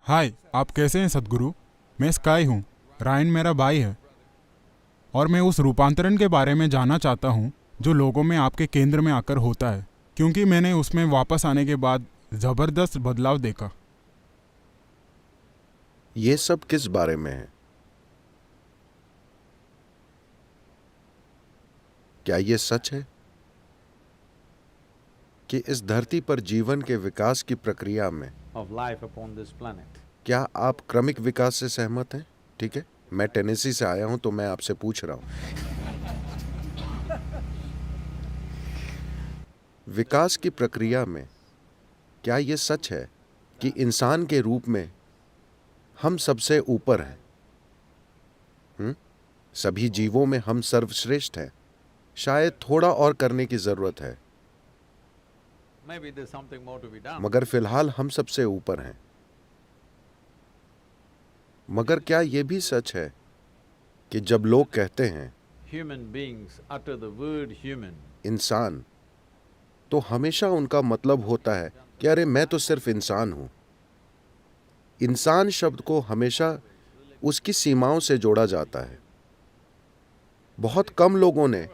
हाय, आप कैसे हैं सद्गुरु? मैं स्काई हूँ। रायन मेरा भाई है। और मैं उस रूपांतरण के बारे में जानना चाहता हूँ जो लोगों में आपके केंद्र में आकर होता है, क्योंकि मैंने उसमें वापस आने के बाद ज़बरदस्त बदलाव देखा। ये सब किस बारे में है? क्या ये सच है कि इस धरती पर जीवन के विकास की प्रक्रिया में of life upon this planet. क्या आप क्रमिक विकास से सहमत हैं? ठीक है, मैं टेनेसी से आया हूं तो मैं आपसे पूछ रहा हूं। विकास की प्रक्रिया में क्या ये सच है कि इंसान के रूप में हम सबसे ऊपर हैं? सभी जीवों में हम सर्वश्रेष्ठ हैं। शायद थोड़ा और करने की जरूरत है, Maybe there's something more to be done. मगर फिलहाल हम सबसे ऊपर हैं। मगर क्या ये भी सच है कि जब लोग कहते हैं Human beings utter the word human. इंसान, तो हमेशा उनका मतलब होता है कि अरे मैं तो सिर्फ इंसान हूं। इंसान शब्द को हमेशा उसकी सीमाओं से जोड़ा जाता है। बहुत कम लोगों ने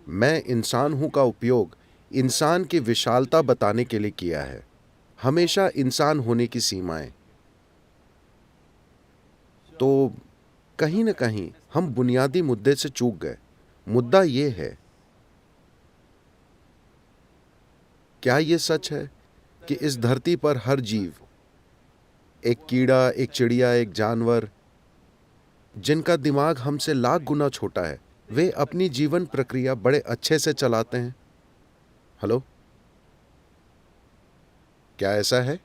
मैं इंसान हूं का उपयोग इंसान की विशालता बताने के लिए किया है। हमेशा इंसान होने की सीमाएं। तो कहीं ना कहीं हम बुनियादी मुद्दे से चूक गए। मुद्दा यह है, क्या यह सच है कि इस धरती पर हर जीव, एक कीड़ा, एक चिड़िया, एक जानवर, जिनका दिमाग हमसे लाख गुना छोटा है, वे अपनी जीवन प्रक्रिया बड़े अच्छे से चलाते हैं? हेलो, क्या ऐसा है?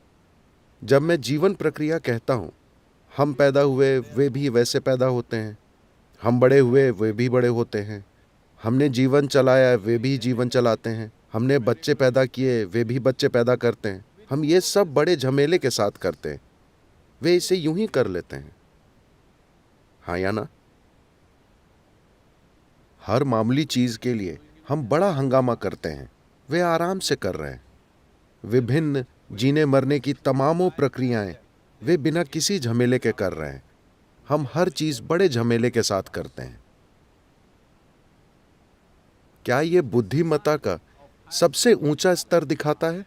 जब मैं जीवन प्रक्रिया कहता हूं, हम पैदा हुए वे भी वैसे पैदा होते हैं, हम बड़े हुए वे भी बड़े होते हैं, हमने जीवन चलाया वे भी जीवन चलाते हैं, हमने बच्चे पैदा किए वे भी बच्चे पैदा करते हैं। हम ये सब बड़े झमेले के साथ करते हैं। वे इसे यूं ही कर लेते हैं, हाँ या ना? हर मामूली चीज के लिए हम बड़ा हंगामा करते हैं। वे आराम से कर रहे हैं। विभिन्न जीने मरने की तमामों प्रक्रियाएं वे बिना किसी झमेले के कर रहे हैं। हम हर चीज बड़े झमेले के साथ करते हैं। क्या यह बुद्धिमत्ता का सबसे ऊंचा स्तर दिखाता है?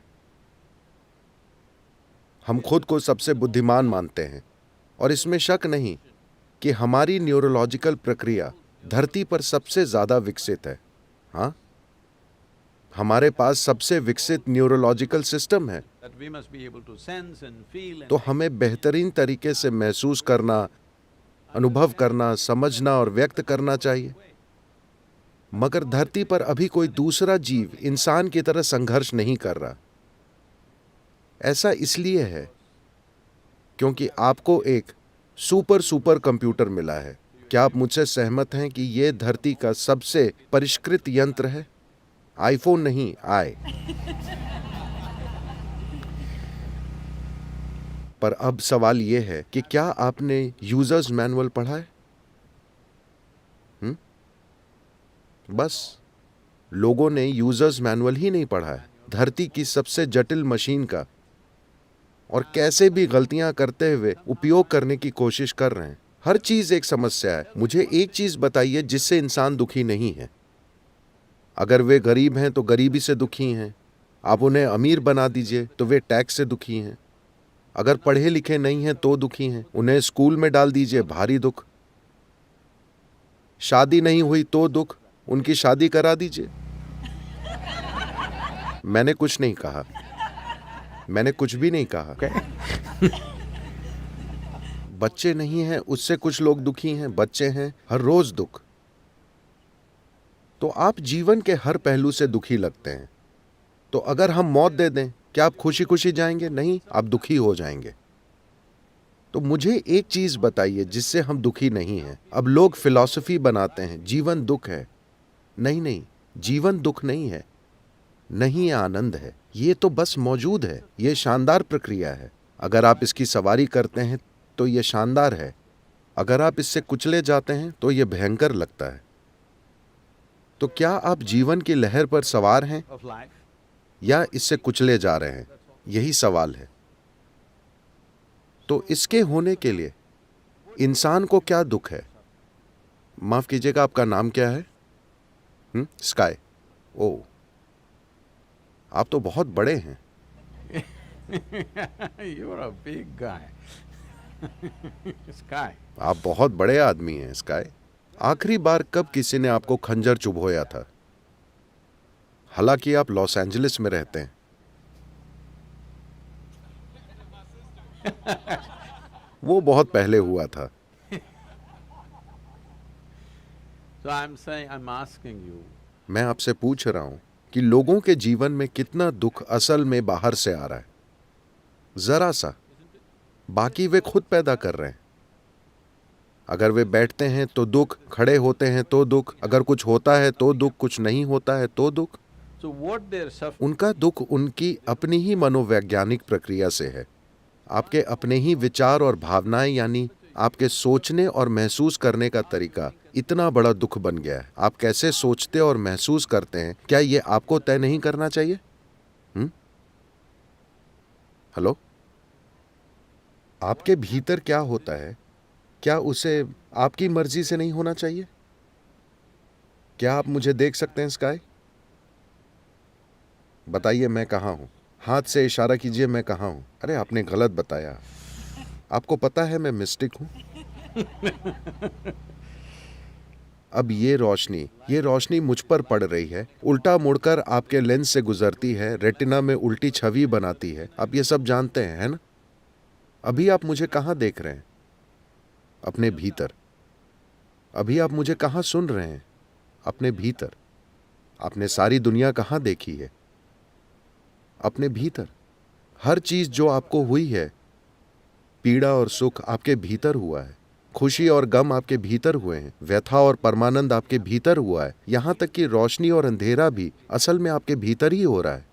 हम खुद को सबसे बुद्धिमान मानते हैं और इसमें शक नहीं कि हमारी न्यूरोलॉजिकल प्रक्रिया धरती पर सबसे ज्यादा विकसित है। हाँ, हमारे पास सबसे विकसित न्यूरोलॉजिकल सिस्टम है। That we must be able to sense and feel and तो हमें बेहतरीन तरीके से महसूस करना, अनुभव करना, समझना और व्यक्त करना चाहिए। मगर धरती पर अभी कोई दूसरा जीव इंसान की तरह संघर्ष नहीं कर रहा। ऐसा इसलिए है क्योंकि आपको एक सुपर कंप्यूटर मिला है। क्या आप मुझसे सहमत हैं कि यह धरती का सबसे परिष्कृत यंत्र है? आईफोन नहीं, आए। पर अब सवाल यह है कि क्या आपने यूजर्स मैनुअल पढ़ा है? बस लोगों ने यूजर्स मैनुअल ही नहीं पढ़ा है। धरती की सबसे जटिल मशीन का और कैसे भी गलतियां करते हुए उपयोग करने की कोशिश कर रहे हैं। हर चीज एक समस्या है। मुझे एक चीज बताइए जिससे इंसान दुखी नहीं है। अगर वे गरीब हैं तो गरीबी से दुखी हैं। आप उन्हें अमीर बना दीजिए तो वे टैक्स से दुखी हैं। अगर पढ़े लिखे नहीं हैं तो दुखी हैं। उन्हें स्कूल में डाल दीजिए, भारी दुख। शादी नहीं हुई तो दुख, उनकी शादी करा दीजिए। मैंने कुछ नहीं कहा, मैंने कुछ भी नहीं कहा। बच्चे नहीं हैं, उससे कुछ लोग दुखी हैं। बच्चे हैं, हर रोज दुख। तो आप जीवन के हर पहलू से दुखी लगते हैं। तो अगर हम मौत दे दें, क्या आप खुशी खुशी जाएंगे? नहीं, आप दुखी हो जाएंगे। तो मुझे एक चीज बताइए जिससे हम दुखी नहीं हैं। अब लोग फिलॉसफी बनाते हैं, जीवन दुख है। नहीं नहीं, जीवन दुख नहीं है, नहीं, ये आनंद है। ये तो बस मौजूद है। ये शानदार प्रक्रिया है। अगर आप इसकी सवारी करते हैं तो ये शानदार है। अगर आप इससे कुचले जाते हैं तो ये भयंकर लगता है। तो क्या आप जीवन की लहर पर सवार हैं of life. या इससे कुचले जा रहे हैं? यही सवाल है। तो इसके होने के लिए इंसान को क्या दुख है? माफ कीजिएगा, आपका नाम क्या है? स्काई। ओ, आप तो बहुत बड़े हैं। You're a big guy. Sky. आप बहुत बड़े आदमी हैं स्काई। आखिरी बार कब किसी ने आपको खंजर चुभोया था? हालांकि आप लॉस एंजलिस में रहते हैं। वो बहुत पहले हुआ था। So I'm asking you, मैं आपसे पूछ रहा हूं कि लोगों के जीवन में कितना दुख असल में बाहर से आ रहा है? जरा सा। बाकी वे खुद पैदा कर रहे हैं। अगर वे बैठते हैं तो दुख, खड़े होते हैं तो दुख, अगर कुछ होता है तो दुख, कुछ नहीं होता है तो दुख। so what they're suffering, उनका दुख उनकी अपनी ही मनोवैज्ञानिक प्रक्रिया से है। आपके अपने ही विचार और भावनाएं, यानी आपके सोचने और महसूस करने का तरीका इतना बड़ा दुख बन गया है। आप कैसे सोचते और महसूस करते हैं, क्या ये आपको तय नहीं करना चाहिए? हेलो, आपके भीतर क्या होता है, क्या उसे आपकी मर्जी से नहीं होना चाहिए? क्या आप मुझे देख सकते हैं स्काई? बताइए मैं कहाँ हूं? हाथ से इशारा कीजिए, मैं कहाँ हूं? अरे आपने गलत बताया। आपको पता है मैं मिस्टिक हूं। अब ये रोशनी मुझ पर पड़ रही है, उल्टा मुड़कर आपके लेंस से गुजरती है, रेटिना में उल्टी छवि बनाती है। आप ये सब जानते हैं, है ना? अभी आप मुझे कहाँ देख रहे हैं? अपने भीतर। अभी आप मुझे कहाँ सुन रहे हैं? अपने भीतर। आपने सारी दुनिया कहाँ देखी है? अपने भीतर। हर चीज जो आपको हुई है, पीड़ा और सुख आपके भीतर हुआ है, खुशी और गम आपके भीतर हुए हैं, व्यथा और परमानंद आपके भीतर हुआ है, यहां तक कि रोशनी और अंधेरा भी असल में आपके भीतर ही हो रहा है।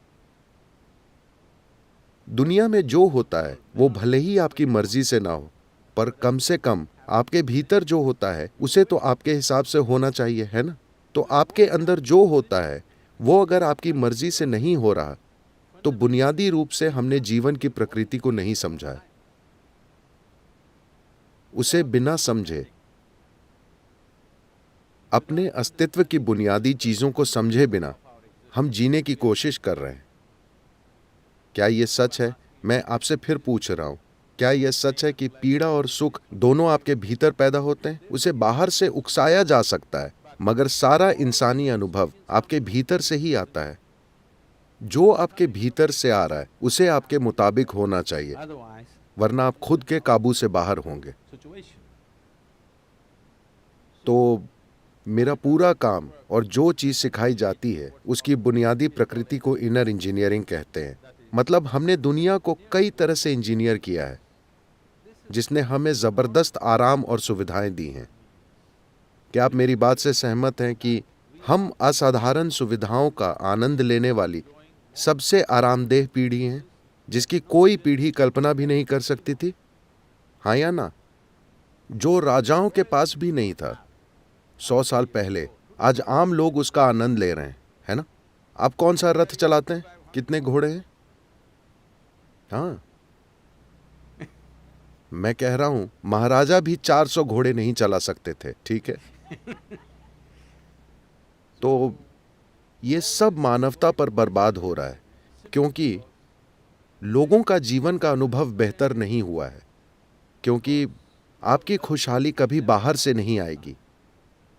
दुनिया में जो होता है वो भले ही आपकी मर्जी से ना हो, पर कम से कम आपके भीतर जो होता है उसे तो आपके हिसाब से होना चाहिए, है ना? तो आपके अंदर जो होता है वो अगर आपकी मर्जी से नहीं हो रहा, तो बुनियादी रूप से हमने जीवन की प्रकृति को नहीं समझा है। उसे बिना समझे, अपने अस्तित्व की बुनियादी चीजों को समझे बिना हम जीने की कोशिश कर रहे हैं। क्या यह सच है? मैं आपसे फिर पूछ रहा हूं, क्या यह सच है कि पीड़ा और सुख दोनों आपके भीतर पैदा होते हैं? उसे बाहर से उकसाया जा सकता है, मगर सारा इंसानी अनुभव आपके भीतर से ही आता है। जो आपके भीतर से आ रहा है उसे आपके मुताबिक होना चाहिए, otherwise वरना आप खुद के काबू से बाहर होंगे। situation. तो मेरा पूरा काम और जो चीज सिखाई जाती है उसकी बुनियादी प्रकृति को इनर इंजीनियरिंग कहते हैं। मतलब हमने दुनिया को कई तरह से इंजीनियर किया है, जिसने हमें जबरदस्त आराम और सुविधाएं दी हैं। क्या आप मेरी बात से सहमत हैं कि हम असाधारण सुविधाओं का आनंद लेने वाली सबसे आरामदेह पीढ़ी हैं, जिसकी कोई पीढ़ी कल्पना भी नहीं कर सकती थी? हाँ या ना? जो राजाओं के पास भी नहीं था 100 साल पहले, आज आम लोग उसका आनंद ले रहे हैं, है ना? आप कौन सा रथ चलाते हैं? कितने घोड़े हैं? हाँ, मैं कह रहा हूं महाराजा भी 400 घोड़े नहीं चला सकते थे, ठीक है? तो ये सब मानवता पर बर्बाद हो रहा है, क्योंकि लोगों का जीवन का अनुभव बेहतर नहीं हुआ है। क्योंकि आपकी खुशहाली कभी बाहर से नहीं आएगी।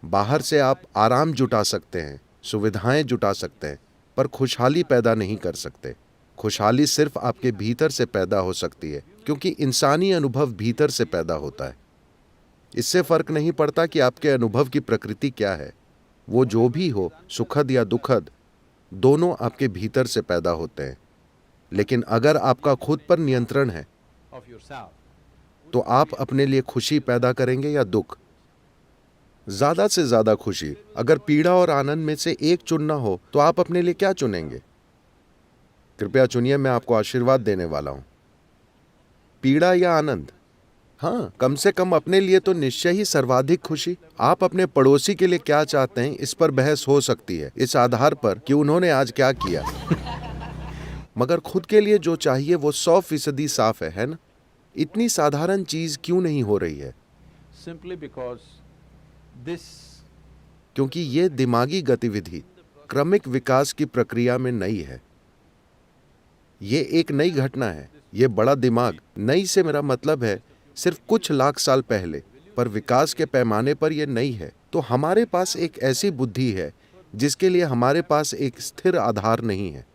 बाहर से आप आराम जुटा सकते हैं, सुविधाएं जुटा सकते हैं, पर खुशहाली पैदा नहीं कर सकते। खुशहाली सिर्फ आपके भीतर से पैदा हो सकती है, क्योंकि इंसानी अनुभव भीतर से पैदा होता है। इससे फर्क नहीं पड़ता कि आपके अनुभव की प्रकृति क्या है। वो जो भी हो, सुखद या दुखद, दोनों आपके भीतर से पैदा होते हैं। लेकिन अगर आपका खुद पर नियंत्रण है, Of yourself. तो आप अपने लिए खुशी पैदा करेंगे या दुख? ज्यादा से ज्यादा खुशी। अगर पीड़ा और आनंद में से एक चुनना हो तो आप अपने लिए क्या चुनेंगे? कृपया चुनिए, मैं आपको आशीर्वाद देने वाला हूं। पीड़ा या आनंद? हाँ, कम से कम अपने लिए तो निश्चय ही सर्वाधिक खुशी। आप अपने पड़ोसी के लिए क्या चाहते हैं, इस पर बहस हो सकती है, इस आधार पर कि उन्होंने आज क्या किया। मगर खुद के लिए जो चाहिए वो 100% साफ है ना? इतनी साधारण चीज क्यों नहीं हो रही है? Simply because this क्योंकि ये दिमागी गतिविधि क्रमिक विकास की प्रक्रिया में नई है। ये एक नई घटना है। ये बड़ा दिमाग, नई से मेरा मतलब है सिर्फ कुछ लाख साल पहले, पर विकास के पैमाने पर यह नई है। तो हमारे पास एक ऐसी बुद्धि है जिसके लिए हमारे पास एक स्थिर आधार नहीं है।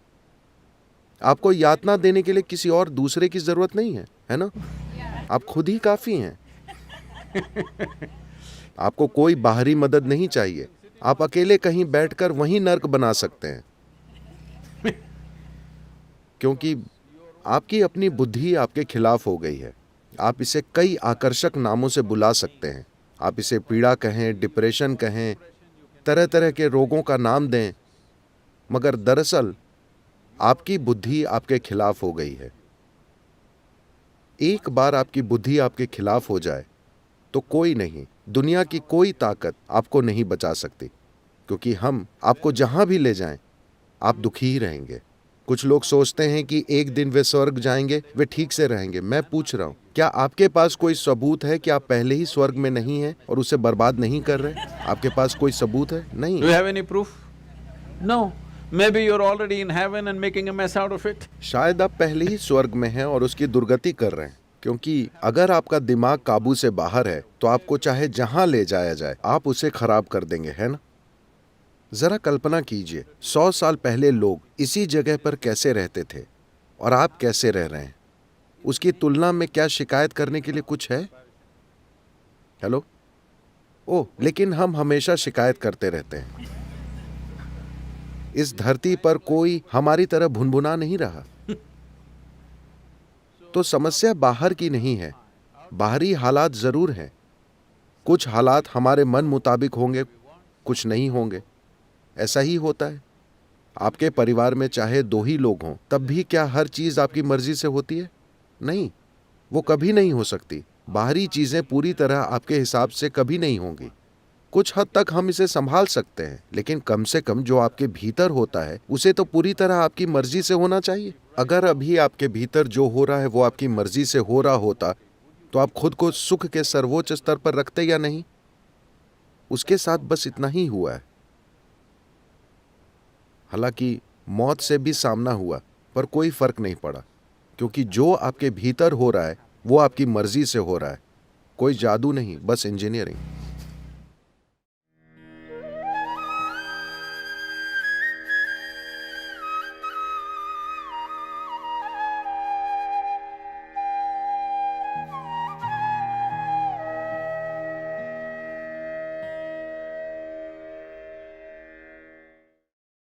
आपको यातना देने के लिए किसी और दूसरे की जरूरत नहीं है ना? आप खुद ही काफी हैं। आपको कोई बाहरी मदद नहीं चाहिए। आप अकेले कहीं बैठकर वहीं नर्क बना सकते हैं, क्योंकि आपकी अपनी बुद्धि आपके खिलाफ हो गई है। आप इसे कई आकर्षक नामों से बुला सकते हैं। आप इसे पीड़ा कहें, डिप्रेशन कहें, तरह तरह के रोगों का नाम दें, मगर दरअसल आपकी बुद्धि आपके खिलाफ हो गई है। एक बार आपकी बुद्धि आपके खिलाफ हो जाए तो कोई नहीं, दुनिया की कोई ताकत आपको नहीं बचा सकती, क्योंकि हम आपको जहां भी ले जाएं आप दुखी ही रहेंगे। कुछ लोग सोचते हैं कि एक दिन वे स्वर्ग जाएंगे, वे ठीक से रहेंगे। मैं पूछ रहा हूं, क्या आपके पास कोई सबूत है कि आप पहले ही स्वर्ग में नहीं हैं और उसे बर्बाद नहीं कर रहे? आपके पास कोई सबूत है? नहीं। Do you have any proof? No. Maybe you're already in heaven and making a mess out of it. शायद आप पहले ही स्वर्ग में हैं और उसकी दुर्गति कर रहे हैं, क्योंकि अगर आपका दिमाग काबू से बाहर है तो आपको चाहे जहां ले जाया जाए आप उसे खराब कर देंगे, है ना? जरा कल्पना कीजिए, 100 साल पहले लोग इसी जगह पर कैसे रहते थे और आप कैसे रह रहे हैं। उसकी तुलना में क्या शिकायत करने के लिए कुछ है? हेलो? ओह, लेकिन हम हमेशा शिकायत करते रहते हैं। इस धरती पर कोई हमारी तरह भुनभुना नहीं रहा। तो समस्या बाहर की नहीं है, बाहरी हालात जरूर हैं। कुछ हालात हमारे मन मुताबिक होंगे, कुछ नहीं होंगे। ऐसा ही होता है। आपके परिवार में चाहे 2 ही लोग हों, तब भी क्या हर चीज आपकी मर्जी से होती है? नहीं, वो कभी नहीं हो सकती। बाहरी चीजें पूरी तरह आपके हिसाब से कभी नहीं होंगी। कुछ हद तक हम इसे संभाल सकते हैं, लेकिन कम से कम जो आपके भीतर होता है उसे तो पूरी तरह आपकी मर्जी से होना चाहिए। अगर अभी आपके भीतर जो हो रहा है वो आपकी मर्जी से हो रहा होता तो आप खुद को सुख के सर्वोच्च स्तर पर रखते या नहीं? उसके साथ बस इतना ही हुआ है। हालांकि मौत से भी सामना हुआ, पर कोई फर्क नहीं पड़ा, क्योंकि जो आपके भीतर हो रहा है वो आपकी मर्जी से हो रहा है। कोई जादू नहीं, बस इंजीनियरिंग।